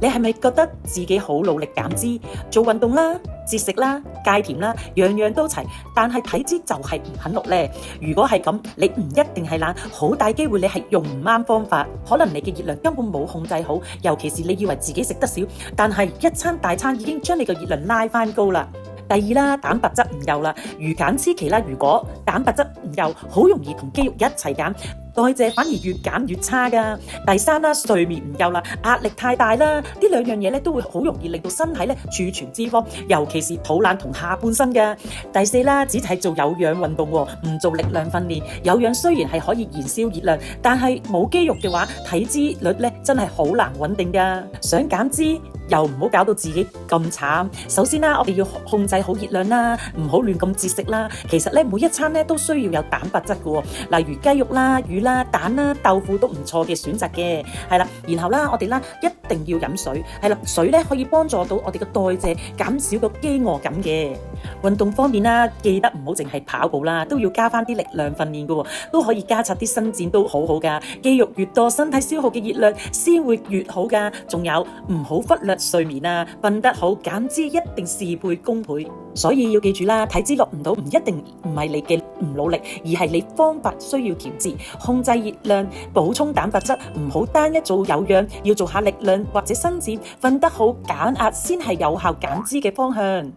你係咪覺得自己好努力減脂，做運動啦、節食啦、戒甜啦，樣樣都齊，但係體脂就係唔肯落呢？如果係咁，你唔一定係懶，好大機會你係用唔啱方法，可能你嘅熱量根本冇控制好，尤其是你以為自己食得少，但係一餐大餐已經將你嘅熱量拉翻高啦。第二啦，蛋白質唔夠啦，如減脂期啦，如果蛋白質唔夠，好容易同肌肉一齊減，代謝反而越減越差噶。第三啦，睡眠唔夠啦，壓力太大啦，呢兩樣嘢咧都會好容易令到身體咧儲存脂肪，尤其是肚腩同下半身噶。第四啦，只係做有氧運動，唔做力量訓練。有氧雖然係可以燃燒熱量，但係冇肌肉嘅話，體脂率咧真係好難穩定噶。想減脂，又唔好搞到自己咁慘。首先啦，我哋要控制好熱量啦，唔好亂咁節食啦。其實咧，每一餐咧都需要有蛋白質嘅，例如雞肉啦、魚啦、蛋啦、豆腐都唔錯嘅選擇嘅。係啦，然後啦，我哋啦一定要飲水。係啦，水咧可以幫助到我哋嘅代謝，減少個飢餓感嘅。運動方面啦，記得唔好淨係跑步啦，都要加翻啲力量訓練嘅，都可以加插啲伸展都好好噶。肌肉越多，身體消耗嘅熱量先會越好噶。仲有唔好忽略睡眠啊，瞓得好，減脂一定事倍功倍。所以要記住啦，體脂落唔到唔一定唔係你嘅唔努力，而係你方法需要調節，控制熱量，補充蛋白質，唔好單一做有氧，要做下力量或者伸展，瞓得好減壓先係有效減脂嘅方向。